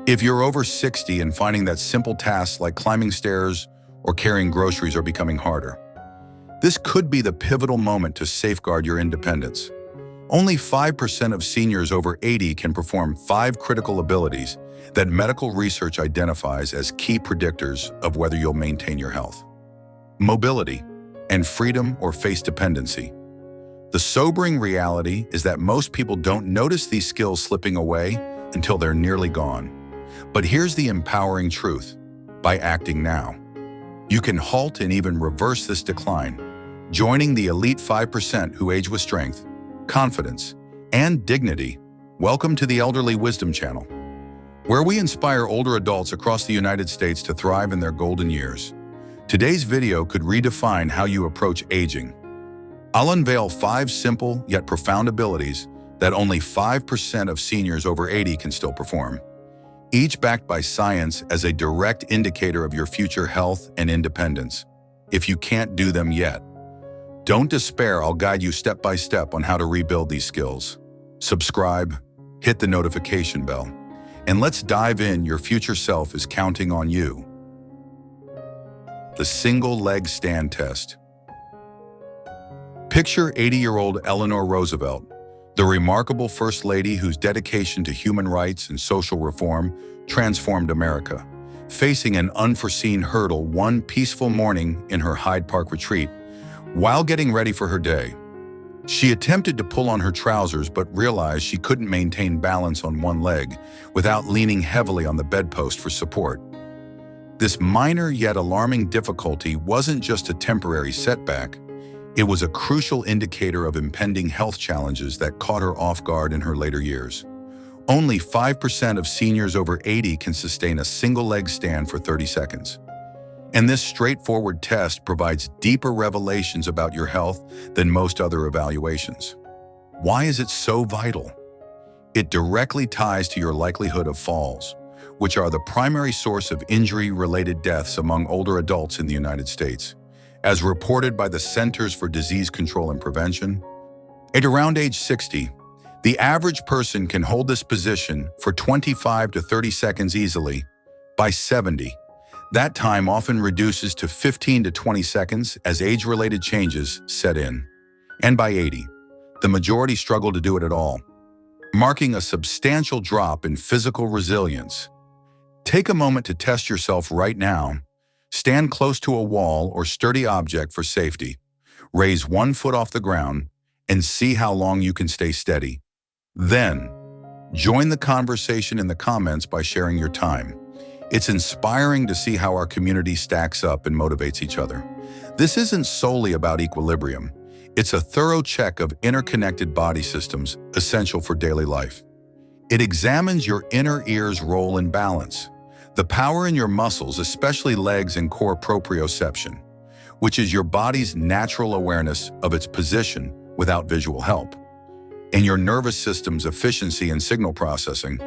If you're over 60 and finding that simple tasks like climbing stairs or carrying groceries are becoming harder, this could be the pivotal moment to safeguard your independence. Only 5% of seniors over 80 can perform 5 critical abilities that medical research identifies as key predictors of whether you'll maintain your health. Mobility and freedom or face dependency. The sobering reality is that most people don't notice these skills slipping away until they're nearly gone. But here's the empowering truth. By acting now, you can halt and even reverse this decline, joining the elite 5% who age with strength, confidence, and dignity. Welcome to the Elderly Wisdom Channel, where we inspire older adults across the United States to thrive in their golden years. Today's video could redefine how you approach aging. I'll unveil 5 simple yet profound abilities that only 5% of seniors over 80 can still perform, each backed by science as a direct indicator of your future health and independence. If you can't do them yet, don't despair. I'll guide you step by step on how to rebuild these skills. Subscribe, hit the notification bell, and let's dive in. Your future self is counting on you. The single leg stand test. Picture 80-year-old Eleanor Roosevelt, the remarkable First Lady whose dedication to human rights and social reform transformed America, facing an unforeseen hurdle one peaceful morning in her Hyde Park retreat. While getting ready for her day, she attempted to pull on her trousers but realized she couldn't maintain balance on one leg without leaning heavily on the bedpost for support. This minor yet alarming difficulty wasn't just a temporary setback. It was a crucial indicator of impending health challenges that caught her off guard in her later years. Only 5% of seniors over 80 can sustain a single leg stand for 30 seconds. And this straightforward test provides deeper revelations about your health than most other evaluations. Why is it so vital? It directly ties to your likelihood of falls, which are the primary source of injury-related deaths among older adults in the United States. As reported by the Centers for Disease Control and Prevention, at around age 60, the average person can hold this position for 25 to 30 seconds easily. By 70, that time often reduces to 15 to 20 seconds as age-related changes set in. And by 80, the majority struggle to do it at all, marking a substantial drop in physical resilience. Take a moment to test yourself right now. Stand close to a wall or sturdy object for safety. Raise one foot off the ground and see how long you can stay steady. Then, join the conversation in the comments by sharing your time. It's inspiring to see how our community stacks up and motivates each other. This isn't solely about equilibrium. It's a thorough check of interconnected body systems essential for daily life. It examines your inner ear's role in balance, the power in your muscles, especially legs and core proprioception, which is your body's natural awareness of its position without visual help, and your nervous system's efficiency in signal processing.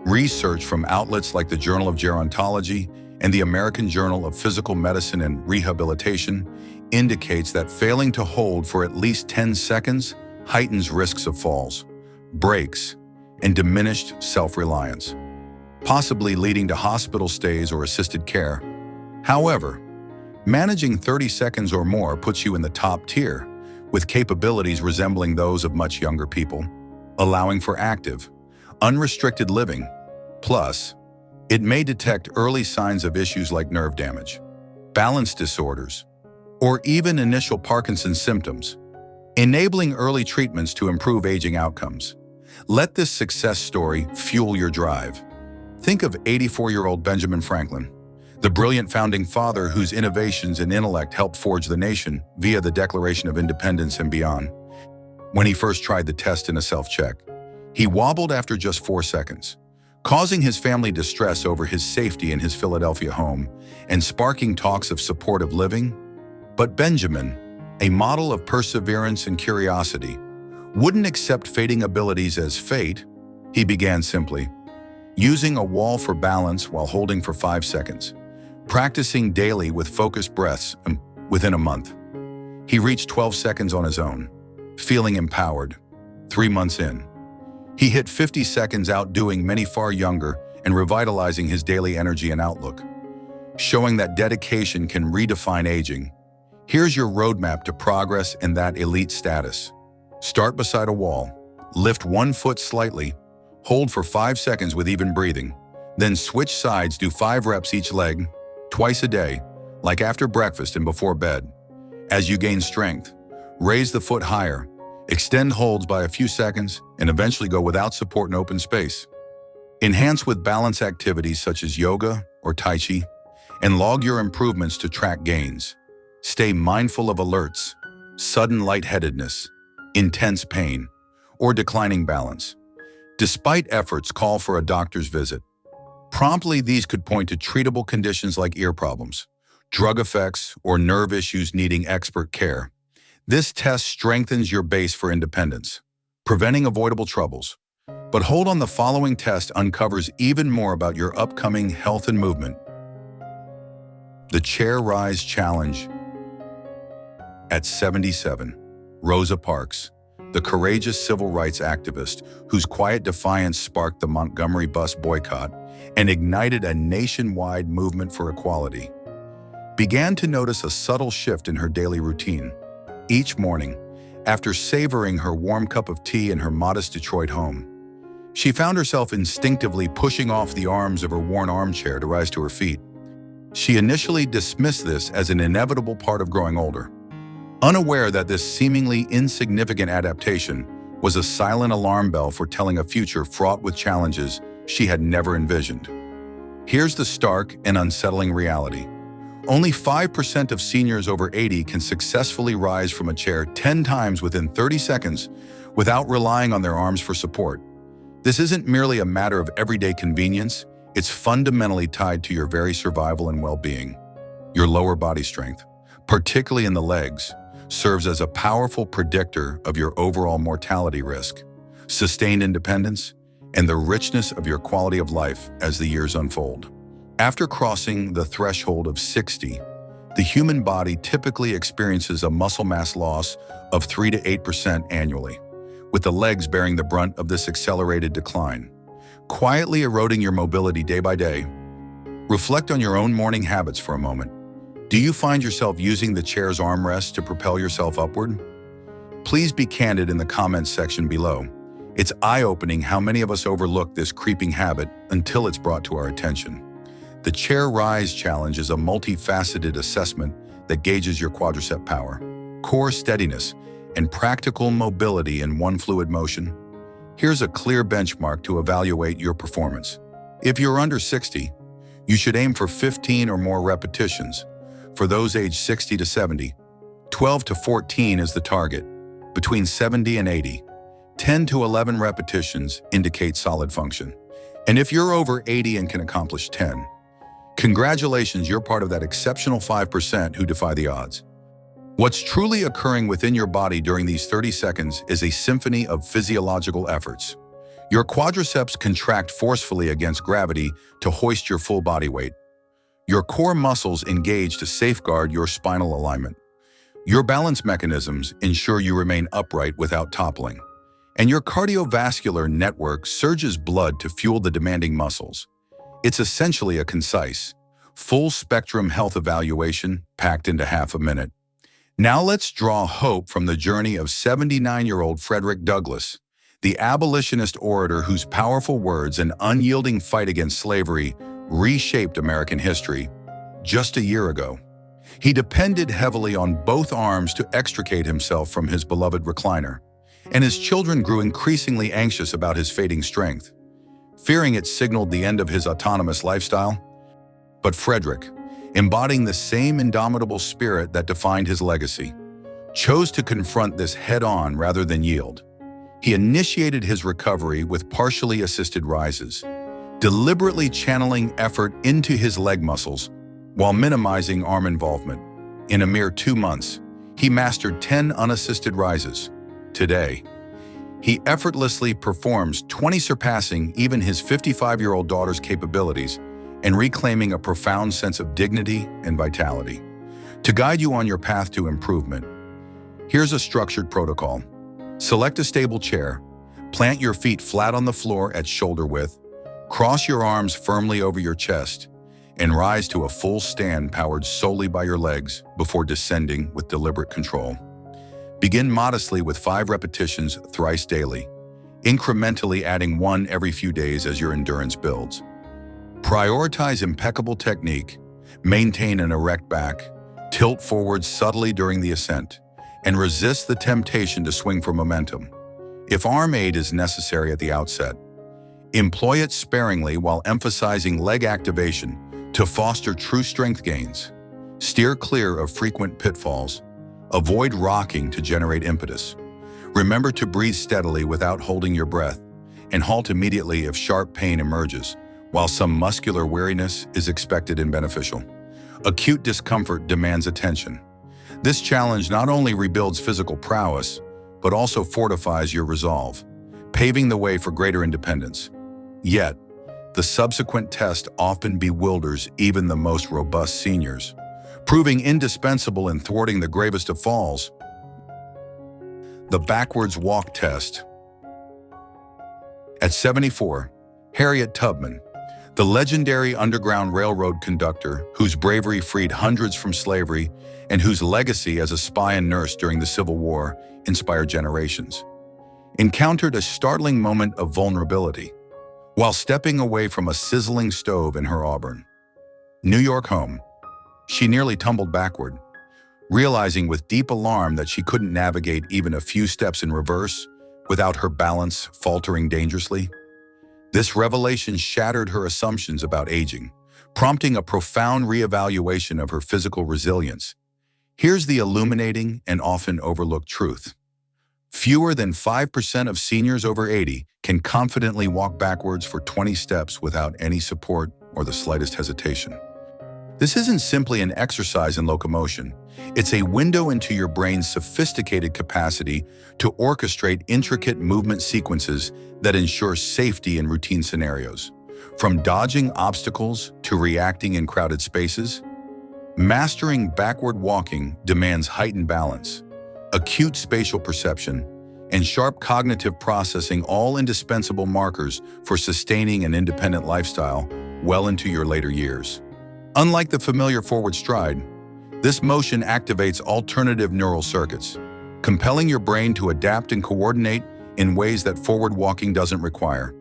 Research from outlets like the Journal of Gerontology and the American Journal of Physical Medicine and Rehabilitation indicates that failing to hold for at least 10 seconds heightens risks of falls, breaks, and diminished self-reliance, possibly leading to hospital stays or assisted care. However, managing 30 seconds or more puts you in the top tier, with capabilities resembling those of much younger people, allowing for active, unrestricted living. Plus, it may detect early signs of issues like nerve damage, balance disorders, or even initial Parkinson's symptoms, enabling early treatments to improve aging outcomes. Let this success story fuel your drive. Think of 84-year-old Benjamin Franklin, the brilliant founding father whose innovations and intellect helped forge the nation via the Declaration of Independence and beyond. When he first tried the test in a self-check, he wobbled after just 4 seconds, causing his family distress over his safety in his Philadelphia home and sparking talks of supportive living. But Benjamin, a model of perseverance and curiosity, wouldn't accept fading abilities as fate. He began simply, using a wall for balance while holding for 5 seconds, practicing daily with focused breaths. Within a month, he reached 12 seconds on his own, feeling empowered. 3 months in, he hit 50 seconds, outdoing many far younger and revitalizing his daily energy and outlook. Showing that dedication can redefine aging, here's your roadmap to progress and that elite status. Start beside a wall, lift one foot slightly, hold for 5 seconds with even breathing, then switch sides, do 5 reps each leg, twice a day, like after breakfast and before bed. As you gain strength, raise the foot higher, extend holds by a few seconds, and eventually go without support in open space. Enhance with balance activities such as yoga or tai chi, and log your improvements to track gains. Stay mindful of alerts, sudden lightheadedness, intense pain, or declining balance. Despite efforts, call for a doctor's visit. Promptly, these could point to treatable conditions like ear problems, drug effects, or nerve issues needing expert care. This test strengthens your base for independence, preventing avoidable troubles. But hold on, the following test uncovers even more about your upcoming health and movement. The Chair Rise Challenge. At 77, Rosa Parks, the courageous civil rights activist whose quiet defiance sparked the Montgomery bus boycott and ignited a nationwide movement for equality, began to notice a subtle shift in her daily routine. Each morning, after savoring her warm cup of tea in her modest Detroit home, she found herself instinctively pushing off the arms of her worn armchair to rise to her feet. She initially dismissed this as an inevitable part of growing older, unaware that this seemingly insignificant adaptation was a silent alarm bell foretelling a future fraught with challenges she had never envisioned. Here's the stark and unsettling reality. Only 5% of seniors over 80 can successfully rise from a chair 10 times within 30 seconds without relying on their arms for support. This isn't merely a matter of everyday convenience, it's fundamentally tied to your very survival and well-being. Your lower body strength, particularly in the legs, serves as a powerful predictor of your overall mortality risk, sustained independence, and the richness of your quality of life as the years unfold. After crossing the threshold of 60, the human body typically experiences a muscle mass loss of 3 to 8% annually, with the legs bearing the brunt of this accelerated decline, quietly eroding your mobility day by day. Reflect on your own morning habits for a moment. Do you find yourself using the chair's armrest to propel yourself upward? Please be candid in the comments section below. It's eye-opening how many of us overlook this creeping habit until it's brought to our attention. The Chair Rise Challenge is a multifaceted assessment that gauges your quadricep power, core steadiness, and practical mobility in one fluid motion. Here's a clear benchmark to evaluate your performance. If you're under 60, you should aim for 15 or more repetitions. For those aged 60 to 70, 12 to 14 is the target. Between 70 and 80, 10 to 11 repetitions indicate solid function. And if you're over 80 and can accomplish 10, congratulations, you're part of that exceptional 5% who defy the odds. What's truly occurring within your body during these 30 seconds is a symphony of physiological efforts. Your quadriceps contract forcefully against gravity to hoist your full body weight. Your core muscles engage to safeguard your spinal alignment. Your balance mechanisms ensure you remain upright without toppling. And your cardiovascular network surges blood to fuel the demanding muscles. It's essentially a concise, full-spectrum health evaluation packed into half a minute. Now let's draw hope from the journey of 79-year-old Frederick Douglass, the abolitionist orator whose powerful words and unyielding fight against slavery reshaped American history. Just a year ago, he depended heavily on both arms to extricate himself from his beloved recliner, and his children grew increasingly anxious about his fading strength, fearing it signaled the end of his autonomous lifestyle. But Frederick, embodying the same indomitable spirit that defined his legacy, chose to confront this head-on rather than yield. He initiated his recovery with partially assisted rises, deliberately channeling effort into his leg muscles while minimizing arm involvement. In a mere 2 months, he mastered 10 unassisted rises. Today, he effortlessly performs 20, surpassing even his 55-year-old daughter's capabilities and reclaiming a profound sense of dignity and vitality. To guide you on your path to improvement, here's a structured protocol. Select a stable chair, plant your feet flat on the floor at shoulder width, Cross your arms firmly over your chest and rise to a full stand powered solely by your legs before descending with deliberate control. Begin modestly with 5 repetitions thrice daily, incrementally adding 1 every few days as your endurance builds. Prioritize impeccable technique, maintain an erect back, tilt forward subtly during the ascent, and resist the temptation to swing for momentum. If arm aid is necessary at the outset, employ it sparingly while emphasizing leg activation to foster true strength gains. Steer clear of frequent pitfalls. Avoid rocking to generate impetus. Remember to breathe steadily without holding your breath, and halt immediately if sharp pain emerges, while some muscular weariness is expected and beneficial. Acute discomfort demands attention. This challenge not only rebuilds physical prowess, but also fortifies your resolve, paving the way for greater independence. Yet, the subsequent test often bewilders even the most robust seniors, proving indispensable in thwarting the gravest of falls. The backwards walk test. At 74, Harriet Tubman, the legendary Underground Railroad conductor whose bravery freed hundreds from slavery and whose legacy as a spy and nurse during the Civil War inspired generations, encountered a startling moment of vulnerability while stepping away from a sizzling stove in her Auburn, New York home. She nearly tumbled backward, realizing with deep alarm that she couldn't navigate even a few steps in reverse without her balance faltering dangerously. This revelation shattered her assumptions about aging, prompting a profound reevaluation of her physical resilience. Here's the illuminating and often overlooked truth. Fewer than 5% of seniors over 80 can confidently walk backwards for 20 steps without any support or the slightest hesitation. This isn't simply an exercise in locomotion. It's a window into your brain's sophisticated capacity to orchestrate intricate movement sequences that ensure safety in routine scenarios. From dodging obstacles to reacting in crowded spaces, mastering backward walking demands heightened balance, acute spatial perception, and sharp cognitive processing, all indispensable markers for sustaining an independent lifestyle well into your later years. Unlike the familiar forward stride, this motion activates alternative neural circuits, compelling your brain to adapt and coordinate in ways that forward walking doesn't require,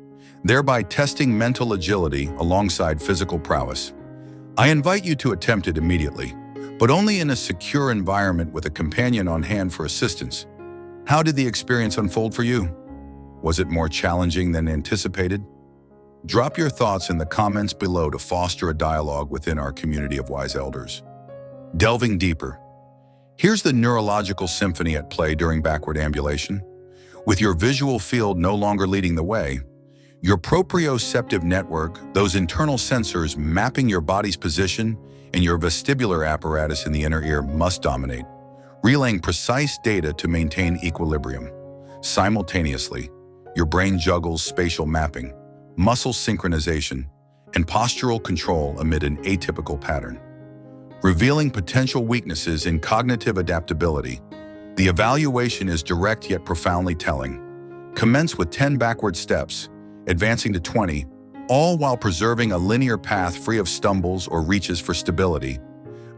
thereby testing mental agility alongside physical prowess. I invite you to attempt it immediately, but only in a secure environment with a companion on hand for assistance. How did the experience unfold for you? Was it more challenging than anticipated? Drop your thoughts in the comments below to foster a dialogue within our community of wise elders. Delving deeper, here's the neurological symphony at play during backward ambulation. With your visual field no longer leading the way, your proprioceptive network, those internal sensors mapping your body's position, and your vestibular apparatus in the inner ear must dominate, relaying precise data to maintain equilibrium. Simultaneously, your brain juggles spatial mapping, muscle synchronization, and postural control amid an atypical pattern, revealing potential weaknesses in cognitive adaptability. The evaluation is direct yet profoundly telling. Commence with 10 backward steps, advancing to 20, all while preserving a linear path free of stumbles or reaches for stability.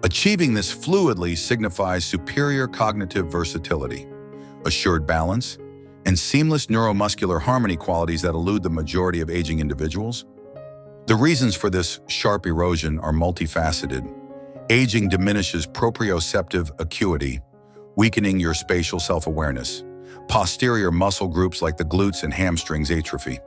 Achieving this fluidly signifies superior cognitive versatility, assured balance, and seamless neuromuscular harmony, qualities that elude the majority of aging individuals. The reasons for this sharp erosion are multifaceted. Aging diminishes proprioceptive acuity, weakening your spatial self-awareness. Posterior muscle groups like the glutes and hamstrings atrophy,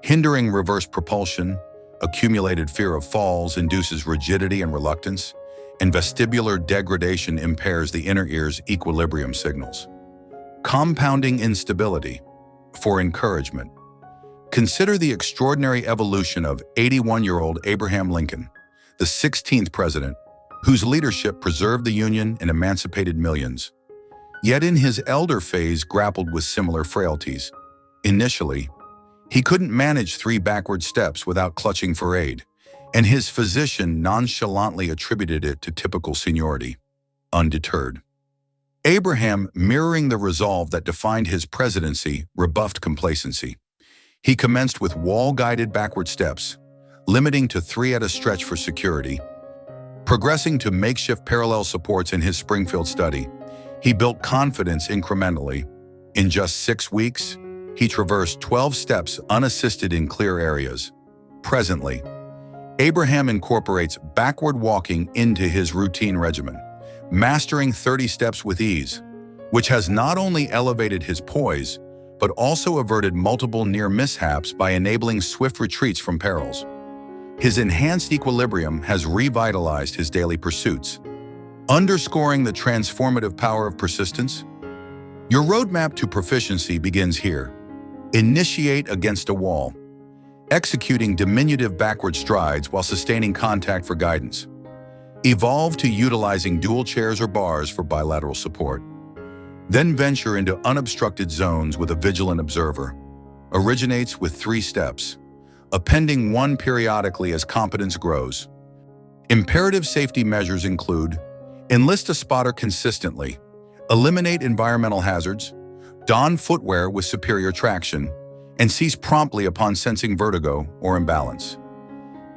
hindering reverse propulsion. Accumulated fear of falls induces rigidity and reluctance, and vestibular degradation impairs the inner ear's equilibrium signals. Compounding instability. For encouragement, consider the extraordinary evolution of 81-year-old Abraham Lincoln, the 16th president, whose leadership preserved the Union and emancipated millions. Yet in his elder phase grappled with similar frailties. Initially, he couldn't manage 3 backward steps without clutching for aid, and his physician nonchalantly attributed it to typical seniority. Undeterred, Abraham, mirroring the resolve that defined his presidency, rebuffed complacency. He commenced with wall-guided backward steps, limiting to 3 at a stretch for security. Progressing to makeshift parallel supports in his Springfield study, he built confidence incrementally. In just 6 weeks, he traversed 12 steps unassisted in clear areas. Presently, Abraham incorporates backward walking into his routine regimen, mastering 30 steps with ease, which has not only elevated his poise, but also averted multiple near mishaps by enabling swift retreats from perils. His enhanced equilibrium has revitalized his daily pursuits, underscoring the transformative power of persistence. Your roadmap to proficiency begins here. Initiate against a wall, executing diminutive backward strides while sustaining contact for guidance. Evolve to utilizing dual chairs or bars for bilateral support. Then venture into unobstructed zones with a vigilant observer. Originates with 3 steps, appending 1 periodically as competence grows. Imperative safety measures include: enlist a spotter consistently, eliminate environmental hazards, don footwear with superior traction, and cease promptly upon sensing vertigo or imbalance.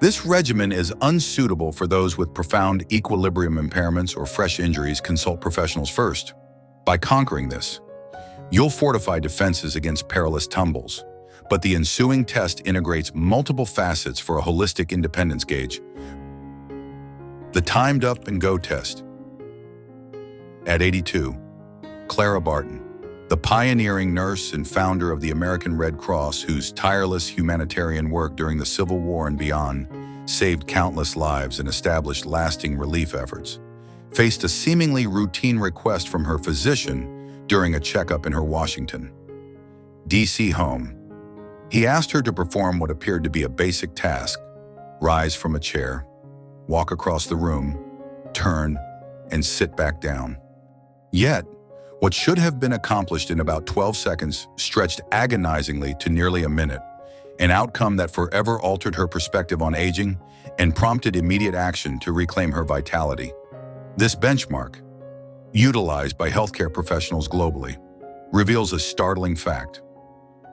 This regimen is unsuitable for those with profound equilibrium impairments or fresh injuries. Consult professionals first. By conquering this, you'll fortify defenses against perilous tumbles, but the ensuing test integrates multiple facets for a holistic independence gauge. The timed up and go test. At 82, Clara Barton, the pioneering nurse and founder of the American Red Cross, whose tireless humanitarian work during the Civil War and beyond saved countless lives and established lasting relief efforts, faced a seemingly routine request from her physician during a checkup in her Washington, D.C. home. He asked her to perform what appeared to be a basic task: rise from a chair, walk across the room, turn, and sit back down. Yet, what should have been accomplished in about 12 seconds stretched agonizingly to nearly a minute, an outcome that forever altered her perspective on aging and prompted immediate action to reclaim her vitality. This benchmark, utilized by healthcare professionals globally, reveals a startling fact.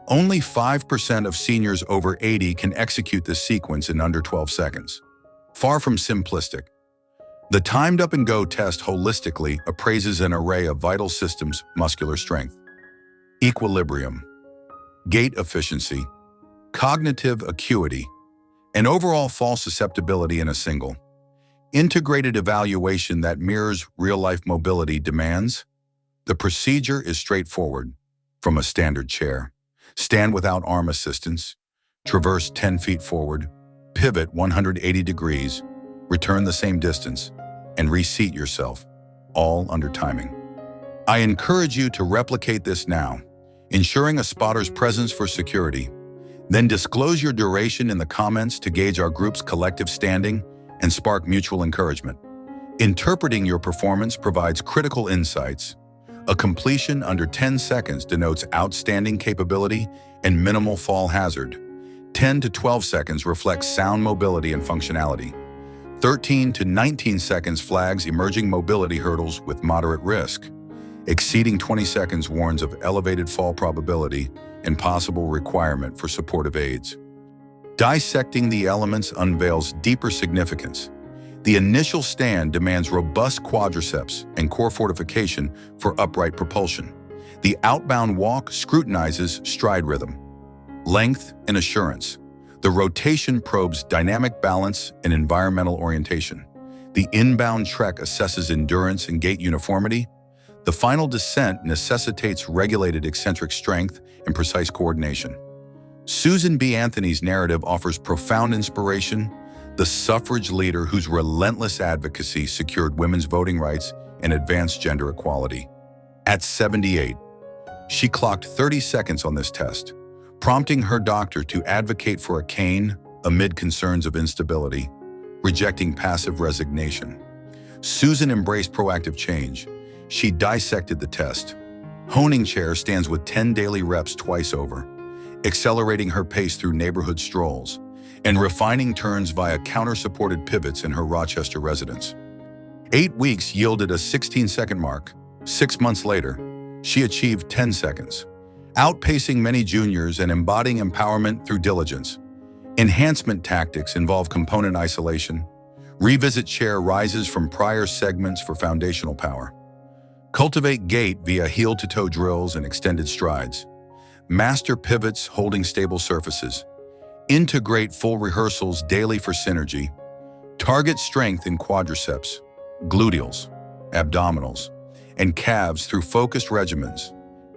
Only 5% of seniors over 80 can execute this sequence in under 12 seconds. Far from simplistic, the timed up and go test holistically appraises an array of vital systems: muscular strength, equilibrium, gait efficiency, cognitive acuity, and overall fall susceptibility in a single, integrated evaluation that mirrors real-life mobility demands. The procedure is straightforward. From a standard chair, stand without arm assistance, traverse 10 feet forward, pivot 180 degrees, return the same distance, and reseat yourself, all under timing. I encourage you to replicate this now, ensuring a spotter's presence for security. Then disclose your duration in the comments to gauge our group's collective standing and spark mutual encouragement. Interpreting your performance provides critical insights. A completion under 10 seconds denotes outstanding capability and minimal fall hazard. 10 to 12 seconds reflects sound mobility and functionality. 13 to 19 seconds flags emerging mobility hurdles with moderate risk. Exceeding 20 seconds warns of elevated fall probability and possible requirement for supportive aids. Dissecting the elements unveils deeper significance. The initial stand demands robust quadriceps and core fortification for upright propulsion. The outbound walk scrutinizes stride rhythm, length, and assurance. The rotation probes dynamic balance and environmental orientation. The inbound trek assesses endurance and gait uniformity. The final descent necessitates regulated eccentric strength and precise coordination. Susan B. Anthony's narrative offers profound inspiration. The suffrage leader whose relentless advocacy secured women's voting rights and advanced gender equality. At 78, she clocked 30 seconds on this test, prompting her doctor to advocate for a cane amid concerns of instability, rejecting passive resignation. Susan embraced proactive change. She dissected the test. Honing chair stands with 10 daily reps twice over, accelerating her pace through neighborhood strolls, and refining turns via counter-supported pivots in her Rochester residence. 8 weeks yielded a 16-second mark. 6 months later, she achieved 10 seconds, outpacing many juniors and embodying empowerment through diligence. Enhancement tactics involve component isolation. Revisit chair rises from prior segments for foundational power. Cultivate gait via heel-to-toe drills and extended strides. Master pivots holding stable surfaces. Integrate full rehearsals daily for synergy. Target strength in quadriceps, gluteals, abdominals, and calves through focused regimens.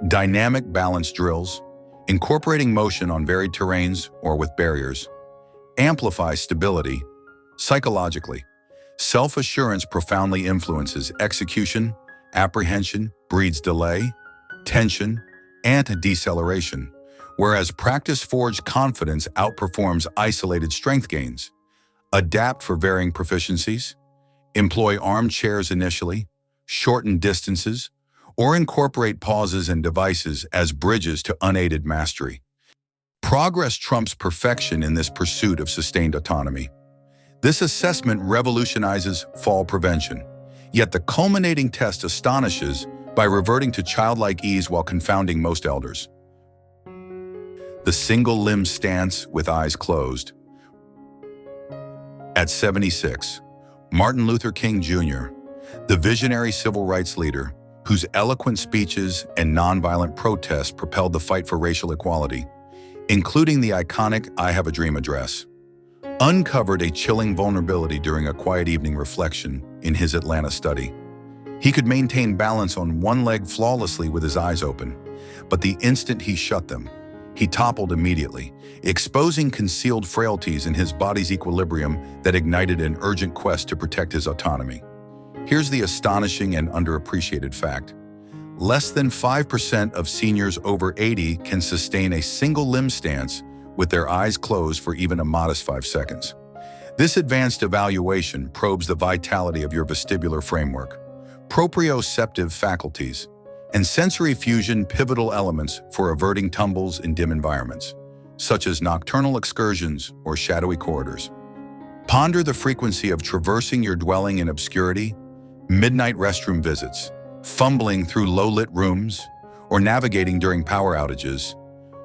Dynamic balance drills, incorporating motion on varied terrains or with barriers. Amplify stability. Psychologically, self-assurance profoundly influences execution. Apprehension breeds delay, tension, and deceleration, whereas practice-forged confidence outperforms isolated strength gains. Adapt for varying proficiencies. Employ armchairs initially, shorten distances, or incorporate pauses and devices as bridges to unaided mastery. Progress trumps perfection in this pursuit of sustained autonomy. This assessment revolutionizes fall prevention, yet the culminating test astonishes by reverting to childlike ease while confounding most elders. The single limb stance with eyes closed. At 76, Martin Luther King Jr., the visionary civil rights leader whose eloquent speeches and nonviolent protests propelled the fight for racial equality, including the iconic I Have a Dream address, uncovered a chilling vulnerability during a quiet evening reflection in his Atlanta study. He could maintain balance on one leg flawlessly with his eyes open, but the instant he shut them, he toppled immediately, exposing concealed frailties in his body's equilibrium that ignited an urgent quest to protect his autonomy. Here's the astonishing and underappreciated fact. Less than 5% of seniors over 80 can sustain a single limb stance with their eyes closed for even a modest 5 seconds. This advanced evaluation probes the vitality of your vestibular framework, proprioceptive faculties, and sensory fusion pivotal elements for averting tumbles in dim environments, such as nocturnal excursions or shadowy corridors. Ponder the frequency of traversing your dwelling in obscurity, midnight restroom visits, fumbling through low-lit rooms, or navigating during power outages.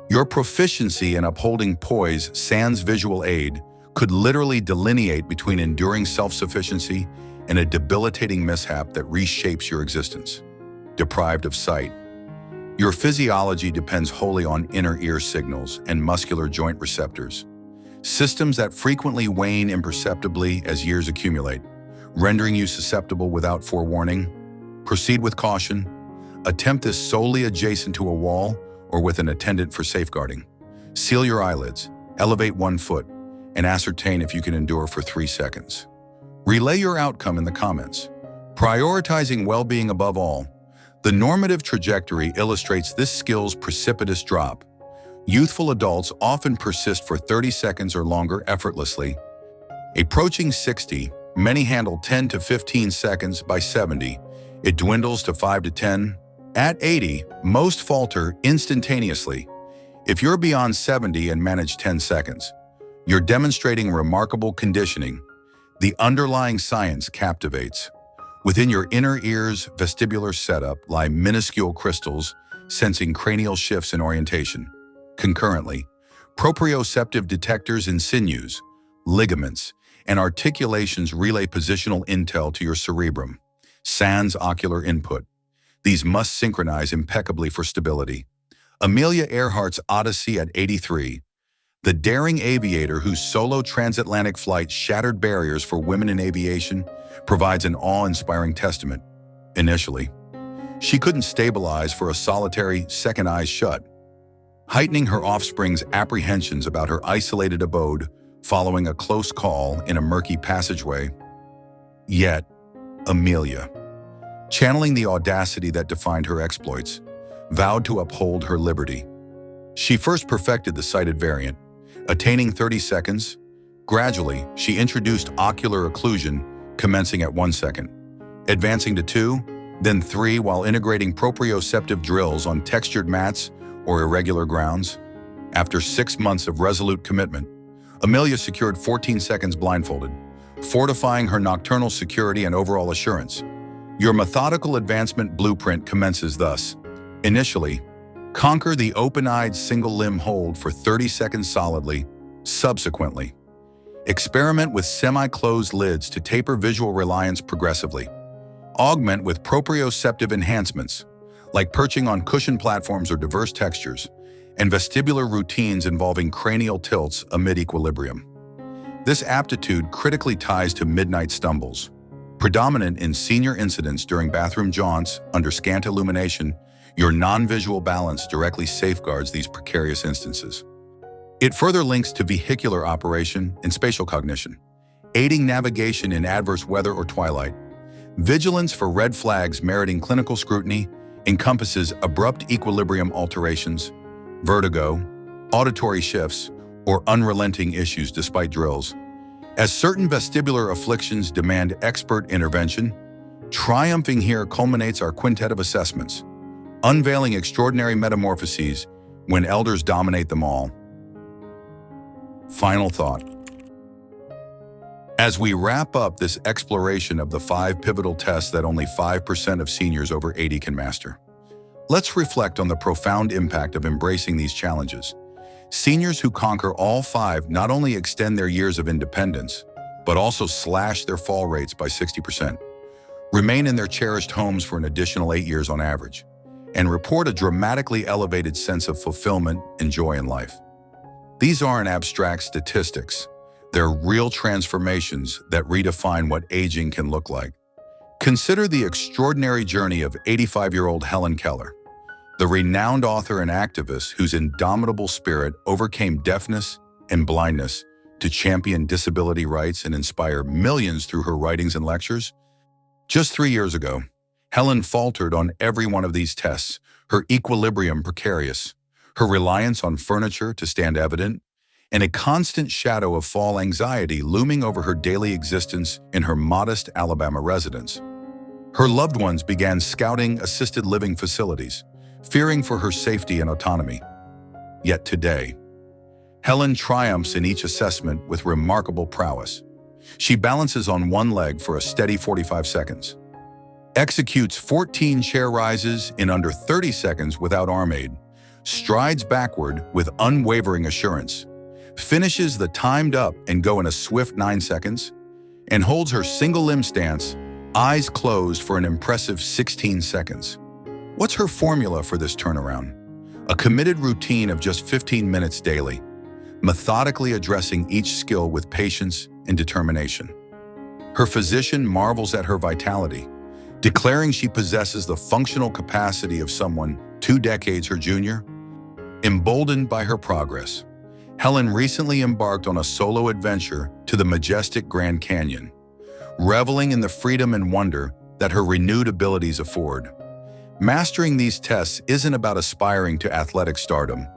Your proficiency in upholding poise sans visual aid could literally delineate between enduring self-sufficiency and a debilitating mishap that reshapes your existence. Deprived of sight, your physiology depends wholly on inner ear signals and muscular joint receptors, systems that frequently wane imperceptibly as years accumulate, rendering you susceptible without forewarning. Proceed with caution. Attempt this solely adjacent to a wall or with an attendant for safeguarding. Seal your eyelids, elevate 1 foot, and ascertain if you can endure for 3 seconds. Relay your outcome in the comments. Prioritizing well-being above all, the normative trajectory illustrates this skill's precipitous drop. Youthful adults often persist for 30 seconds or longer effortlessly. Approaching 60, many handle 10 to 15 seconds. By 70, it dwindles to 5 to 10. At 80, most falter instantaneously. If you're beyond 70 and manage 10 seconds, you're demonstrating remarkable conditioning. The underlying science captivates. Within your inner ear's vestibular setup lie minuscule crystals sensing cranial shifts in orientation. Concurrently, proprioceptive detectors in sinews, ligaments, and articulations relay positional intel to your cerebrum, sans ocular input. These must synchronize impeccably for stability. Amelia Earhart's Odyssey at 83, the daring aviator whose solo transatlantic flight shattered barriers for women in aviation, provides an awe-inspiring testament. Initially, she couldn't stabilize for a solitary second eye shut, heightening her offspring's apprehensions about her isolated abode following a close call in a murky passageway. Yet, Amelia, channeling the audacity that defined her exploits, vowed to uphold her liberty. She first perfected the sighted variant, attaining 30 seconds. Gradually, she introduced ocular occlusion, commencing at 1 second, advancing to 2, then 3 while integrating proprioceptive drills on textured mats or irregular grounds. After 6 months of resolute commitment, Amelia secured 14 seconds blindfolded, fortifying her nocturnal security and overall assurance. Your methodical advancement blueprint commences thus. Initially, Conquer the open-eyed single-limb hold for 30 seconds solidly. Subsequently, experiment with semi-closed lids to taper visual reliance progressively. Augment with proprioceptive enhancements, like perching on cushioned platforms or diverse textures, and vestibular routines involving cranial tilts amid equilibrium. This aptitude critically ties to midnight stumbles, predominant in senior incidents during bathroom jaunts under scant illumination. Your non-visual balance directly safeguards these precarious instances. It further links to vehicular operation and spatial cognition, aiding navigation in adverse weather or twilight. Vigilance for red flags meriting clinical scrutiny encompasses abrupt equilibrium alterations, vertigo, auditory shifts, or unrelenting issues despite drills. As certain vestibular afflictions demand expert intervention, triumphing here culminates our quintet of assessments, unveiling extraordinary metamorphoses when elders dominate them all. Final thought. As we wrap up this exploration of the 5 pivotal tests that only 5% of seniors over 80 can master, let's reflect on the profound impact of embracing these challenges. Seniors who conquer all 5 not only extend their years of independence, but also slash their fall rates by 60%, remain in their cherished homes for an additional 8 years on average, and report a dramatically elevated sense of fulfillment and joy in life. These aren't abstract statistics. They're real transformations that redefine what aging can look like. Consider the extraordinary journey of 85-year-old Helen Keller, the renowned author and activist whose indomitable spirit overcame deafness and blindness to champion disability rights and inspire millions through her writings and lectures. Just 3 years ago, Helen faltered on every one of these tests, her equilibrium precarious, her reliance on furniture to stand evident, and a constant shadow of fall anxiety looming over her daily existence in her modest Alabama residence. Her loved ones began scouting assisted living facilities, fearing for her safety and autonomy. Yet today, Helen triumphs in each assessment with remarkable prowess. She balances on one leg for a steady 45 seconds, executes 14 chair rises in under 30 seconds without arm aid, strides backward with unwavering assurance, finishes the timed up and go in a swift 9 seconds, and holds her single limb stance, eyes closed for an impressive 16 seconds. What's her formula for this turnaround? A committed routine of just 15 minutes daily, methodically addressing each skill with patience and determination. Her physician marvels at her vitality, declaring she possesses the functional capacity of someone 2 decades her junior. Emboldened by her progress, Helen recently embarked on a solo adventure to the majestic Grand Canyon, reveling in the freedom and wonder that her renewed abilities afford. Mastering these tests isn't about aspiring to athletic stardom.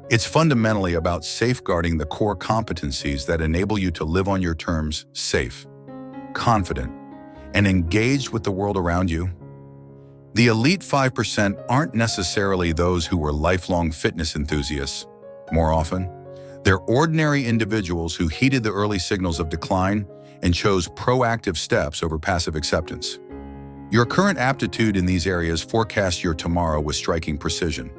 It's fundamentally about safeguarding the core competencies that enable you to live on your terms, safe, confident, and engaged with the world around you. The elite 5% aren't necessarily those who were lifelong fitness enthusiasts. More often, they're ordinary individuals who heeded the early signals of decline and chose proactive steps over passive acceptance. Your current aptitude in these areas forecasts your tomorrow with striking precision,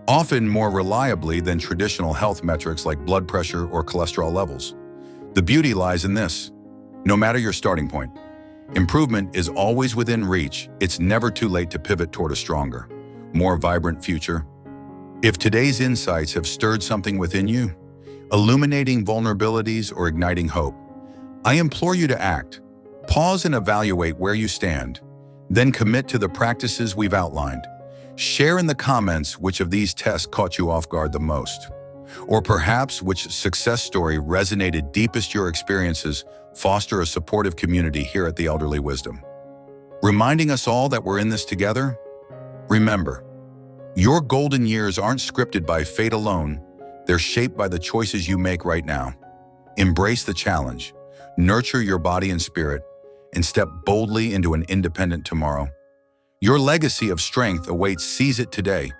often more reliably than traditional health metrics like blood pressure or cholesterol levels. The beauty lies in this: no matter your starting point, improvement is always within reach. It's never too late to pivot toward a stronger, more vibrant future. If today's insights have stirred something within you, illuminating vulnerabilities or igniting hope, I implore you to act. Pause and evaluate where you stand, then commit to the practices we've outlined. Share in the comments which of these tests caught you off guard the most, or perhaps which success story resonated deepest. Your experiences foster a supportive community here at the Elderly Wisdom, reminding us all that we're in this together. Remember, your golden years aren't scripted by fate alone. They're shaped by the choices you make right now. Embrace the challenge, nurture your body and spirit, and step boldly into an independent tomorrow. Your legacy of strength awaits. Seize it today.